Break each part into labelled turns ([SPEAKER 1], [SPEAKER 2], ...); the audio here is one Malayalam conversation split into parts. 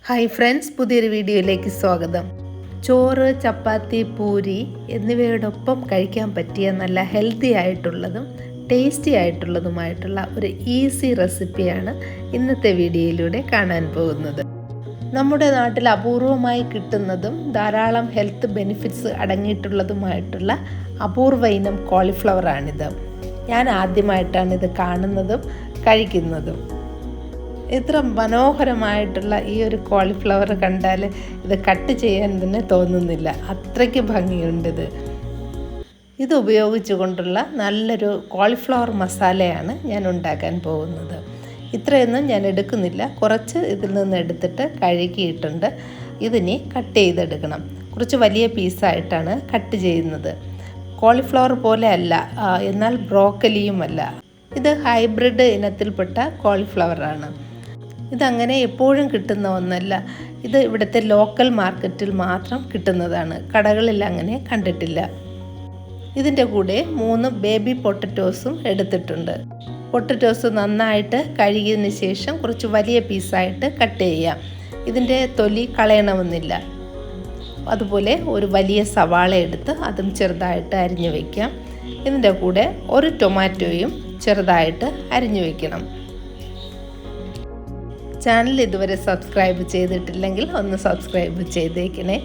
[SPEAKER 1] ഹായ് ഫ്രണ്ട്സ്, പുതിയൊരു വീഡിയോയിലേക്ക് സ്വാഗതം. ചോറ്, ചപ്പാത്തി, പൂരി എന്നിവയോടൊപ്പം കഴിക്കാൻ പറ്റിയ നല്ല ഹെൽത്തി ആയിട്ടുള്ളതും ടേസ്റ്റി ആയിട്ടുള്ളതുമായിട്ടുള്ള ഒരു ഈസി റെസിപ്പിയാണ് ഇന്നത്തെ വീഡിയോയിലൂടെ കാണാൻ പോകുന്നത്. നമ്മുടെ നാട്ടിൽ അപൂർവമായി കിട്ടുന്നതും ധാരാളം ഹെൽത്ത് ബെനിഫിറ്റ്സ് അടങ്ങിയിട്ടുള്ളതുമായിട്ടുള്ള അപൂർവ ഇനം കോളിഫ്ലവറാണിത്. ഞാൻ ആദ്യമായിട്ടാണ് ഇത് കാണുന്നതും കഴിക്കുന്നതും. ഇത്ര മനോഹരമായിട്ടുള്ള ഈ ഒരു കോളിഫ്ലവർ കണ്ടാൽ ഇത് കട്ട് ചെയ്യാൻ തന്നെ തോന്നുന്നില്ല, അത്രയ്ക്ക് ഭംഗിയുണ്ട്. ഇത് ഉപയോഗിച്ചുകൊണ്ടുള്ള നല്ലൊരു കോളിഫ്ലവർ മസാലയാണ് ഞാൻ ഉണ്ടാക്കാൻ പോകുന്നത്. ഇത്രയൊന്നും ഞാൻ എടുക്കുന്നില്ല, കുറച്ച് ഇതിൽ നിന്ന് എടുത്തിട്ട് കഴുകിയിട്ടുണ്ട്. ഇതിനി കട്ട് ചെയ്തെടുക്കണം. കുറച്ച് വലിയ പീസായിട്ടാണ് കട്ട് ചെയ്യുന്നത്. കോളിഫ്ലവർ പോലെ അല്ല, എന്നാൽ ബ്രോക്കലിയുമല്ല. ഇത് ഹൈബ്രിഡ് ഇനത്തിൽപ്പെട്ട കോളിഫ്ലവറാണ്. ഇതങ്ങനെ എപ്പോഴും കിട്ടുന്ന ഒന്നല്ല. ഇത് ഇവിടുത്തെ ലോക്കൽ മാർക്കറ്റിൽ മാത്രം കിട്ടുന്നതാണ്. കടകളിൽ അങ്ങനെ കണ്ടിട്ടില്ല. ഇതിൻ്റെ കൂടെ 3 ബേബി പൊട്ടറ്റോസും എടുത്തിട്ടുണ്ട്. പൊട്ടറ്റോസ് നന്നായിട്ട് കഴുകിയതിന് ശേഷം കുറച്ച് വലിയ പീസായിട്ട് കട്ട് ചെയ്യാം. ഇതിൻ്റെ തൊലി കളയണമെന്നില്ല. അതുപോലെ ഒരു വലിയ സവാള എടുത്ത് അതും ചെറുതായിട്ട് അരിഞ്ഞു വയ്ക്കാം. ഇതിൻ്റെ കൂടെ ഒരു ടൊമാറ്റോയും ചെറുതായിട്ട് അരിഞ്ഞു വയ്ക്കണം. ചാനൽ ഇതുവരെ സബ്സ്ക്രൈബ് ചെയ്തിട്ടില്ലെങ്കിൽ ഒന്ന് സബ്സ്ക്രൈബ് ചെയ്തേക്കണേ.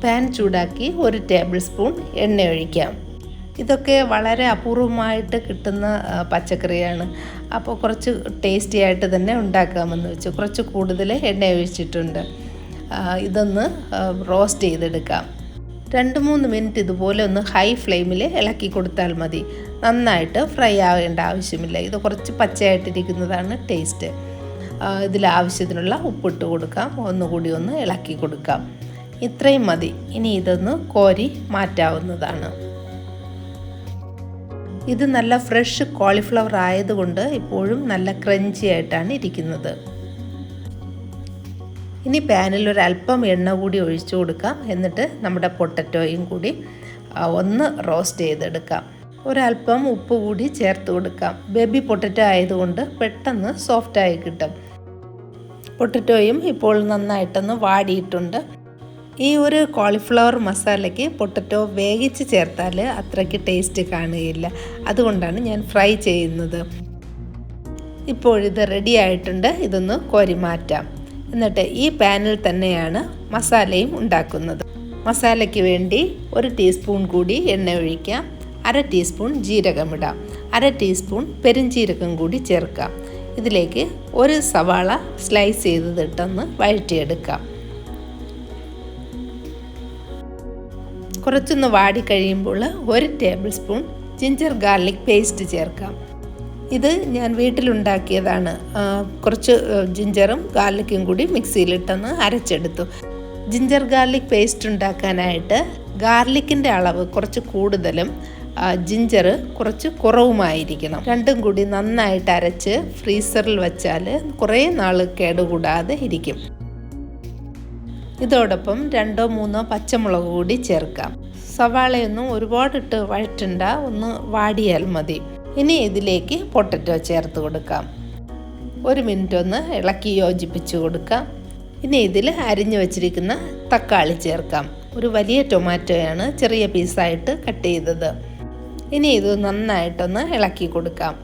[SPEAKER 1] പാൻ ചൂടാക്കി 1 ടേബിൾ സ്പൂൺ എണ്ണ ഒഴിക്കാം. ഇതൊക്കെ വളരെ അപൂർവമായിട്ട് കിട്ടുന്ന പച്ചക്കറിയാണ്. അപ്പോൾ കുറച്ച് ടേസ്റ്റി ആയിട്ട് തന്നെ ഉണ്ടാക്കാമെന്ന് വെച്ചു കുറച്ച് കൂടുതൽ എണ്ണ ഒഴിച്ചിട്ടുണ്ട്. ഇതൊന്ന് റോസ്റ്റ് ചെയ്തെടുക്കാം. 2-3 മിനിറ്റ് ഇതുപോലെ ഒന്ന് ഹൈ ഫ്ലെയിമിൽ ഇളക്കി കൊടുത്താൽ മതി. നന്നായിട്ട് ഫ്രൈ ആവേണ്ട ആവശ്യമില്ല. ഇത് കുറച്ച് പച്ചയായിട്ടിരിക്കുന്നതാണ് ടേസ്റ്റ്. ഇതിലാവശ്യത്തിനുള്ള ഉപ്പിട്ട് കൊടുക്കാം. ഒന്നുകൂടി ഒന്ന് ഇളക്കി കൊടുക്കാം. ഇത്രയും മതി. ഇനി ഇതൊന്ന് കോരി മാറ്റാവുന്നതാണ്. ഇത് നല്ല ഫ്രഷ് കോളിഫ്ലവർ ആയതുകൊണ്ട് ഇപ്പോഴും നല്ല ക്രഞ്ചി ആയിട്ടാണ് ഇരിക്കുന്നത്. ഇനി പാനിൽ ഒരല്പം എണ്ണ കൂടി ഒഴിച്ചു കൊടുക്കാം. എന്നിട്ട് നമ്മുടെ പൊട്ടറ്റോയും കൂടി ഒന്ന് റോസ്റ്റ് ചെയ്തെടുക്കാം. ഒരല്പം ഉപ്പ് കൂടി ചേർത്ത് കൊടുക്കാം. ബേബി പൊട്ടറ്റോ ആയതുകൊണ്ട് പെട്ടെന്ന് സോഫ്റ്റായി കിട്ടും. പൊട്ടറ്റോയും ഇപ്പോൾ നന്നായിട്ടൊന്ന് വാടിയിട്ടുണ്ട്. ഈ ഒരു കോളിഫ്ലവർ മസാലയ്ക്ക് പൊട്ടറ്റോ വേവിച്ച് ചേർത്താൽ അത്രയ്ക്ക് ടേസ്റ്റ് കാണുകയില്ല. അതുകൊണ്ടാണ് ഞാൻ ഫ്രൈ ചെയ്യുന്നത്. ഇപ്പോഴിത് റെഡി ആയിട്ടുണ്ട്. ഇതൊന്ന് കോരി മാറ്റാം. എന്നിട്ട് ഈ പാനിൽ തന്നെയാണ് മസാലയും ഉണ്ടാക്കുന്നത്. മസാലയ്ക്ക് വേണ്ടി 1 ടീസ്പൂൺ കൂടി എണ്ണ ഒഴിക്കാം. 1/2 ടീസ്പൂൺ ജീരകമിടാം. 1/2 ടീസ്പൂൺ പെരുംജീരകം കൂടി ചേർക്കാം. ഇതിലേക്ക് 1 സവാള സ്ലൈസ് ചെയ്തിട്ടൊന്ന് വഴറ്റിയെടുക്കാം. കുറച്ചൊന്ന് വാടിക്കഴിയുമ്പോൾ 1 table spoon ginger garlic paste ചേർക്കാം. ഇത് ഞാൻ വീട്ടിലുണ്ടാക്കിയതാണ്. കുറച്ച് ജിഞ്ചറും ഗാർലിക്കും കൂടി മിക്സിയിലിട്ടൊന്ന് അരച്ചെടുത്തു. ജിഞ്ചർ ഗാർലിക് പേസ്റ്റ് ഉണ്ടാക്കാനായിട്ട് ഗാർലിക്കിൻ്റെ അളവ് കുറച്ച് കൂടുതലും ജിഞ്ചർ കുറച്ച് കുറവുമായിരിക്കണം. രണ്ടും കൂടി നന്നായിട്ട് അരച്ച് ഫ്രീസറിൽ വച്ചാൽ കുറേ നാൾ കേടുകൂടാതെ ഇരിക്കും. ഇതോടൊപ്പം 2-3 പച്ചമുളക് കൂടി ചേർക്കാം. സവാളയൊന്നും ഒരുപാടിട്ട് വഴറ്റണ്ട, ഒന്ന് വാടിയാൽ മതി. ഇനി ഇതിലേക്ക് പൊട്ടറ്റോ ചേർത്ത് കൊടുക്കാം. 1 മിനിറ്റ് ഒന്ന് ഇളക്കി യോജിപ്പിച്ച് കൊടുക്കാം. ഇനി ഇതിൽ അരിഞ്ഞു വച്ചിരിക്കുന്ന തക്കാളി ചേർക്കാം. ഒരു വലിയ ടൊമാറ്റോയാണ് ചെറിയ പീസായിട്ട് കട്ട് ചെയ്തത്. ഇനി ഇത് നന്നായിട്ടൊന്ന് ഇളക്കി കൊടുക്കാം.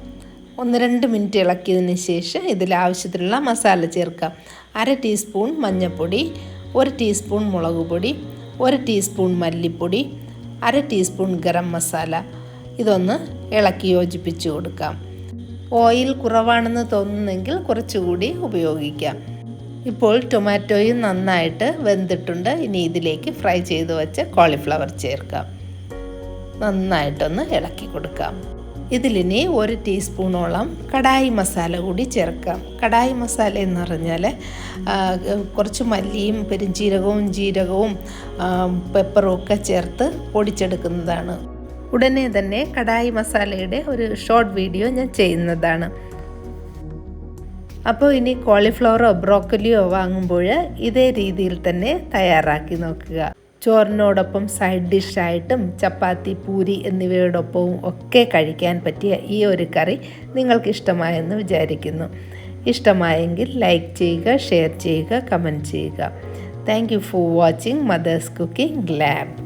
[SPEAKER 1] 1-2 മിനിറ്റ് ഇളക്കിയതിന് ശേഷം ഇതിൽ ആവശ്യത്തിനുള്ള മസാല ചേർക്കാം. 1/2 ടീസ്പൂൺ മഞ്ഞൾപ്പൊടി, 1 ടീസ്പൂൺ മുളക് പൊടി, 1 ടീസ്പൂൺ മല്ലിപ്പൊടി, 1/2 ടീസ്പൂൺ ഗരം മസാല. ഇതൊന്ന് ഇളക്കി യോജിപ്പിച്ച് കൊടുക്കാം. ഓയിൽ കുറവാണെന്ന് തോന്നുന്നെങ്കിൽ കുറച്ചുകൂടി ഉപയോഗിക്കാം. ഇപ്പോൾ ടൊമാറ്റോയും നന്നായിട്ട് വെന്തിട്ടുണ്ട്. ഇനി ഇതിലേക്ക് ഫ്രൈ ചെയ്ത് വെച്ച കോളിഫ്ലവർ ചേർക്കാം. നന്നായിട്ടൊന്ന് ഇളക്കി കൊടുക്കാം. ഇതിലിനി 1 ടീസ്പൂണോളം കടായി മസാല കൂടി ചേർക്കാം. കടായി മസാല എന്ന് പറഞ്ഞാൽ കുറച്ച് മല്ലിയും പെരുംജീരകവും ജീരകവും പെപ്പറും ഒക്കെ ചേർത്ത് പൊടിച്ചെടുക്കുന്നതാണ്. ഉടനെ തന്നെ കടായി മസാലയുടെ ഒരു ഷോർട്ട് വീഡിയോ ഞാൻ ചെയ്യുന്നതാണ്. അപ്പോൾ ഇനി കോളിഫ്ലവറോ ബ്രോക്കലിയോ വാങ്ങുമ്പോൾ ഇതേ രീതിയിൽ തന്നെ തയ്യാറാക്കി നോക്കുക. ചോറിനോടൊപ്പം സൈഡ് ഡിഷായിട്ടും ചപ്പാത്തി, പൂരി എന്നിവയോടൊപ്പവും ഒക്കെ കഴിക്കാൻ പറ്റിയ ഈ ഒരു കറി നിങ്ങൾക്ക് ഇഷ്ടമായെന്ന് വിചാരിക്കുന്നു. ഇഷ്ടമായെങ്കിൽ ലൈക്ക് ചെയ്യുക, ഷെയർ ചെയ്യുക, കമൻറ്റ് ചെയ്യുക. Thank you for watching Mother's Cooking lab.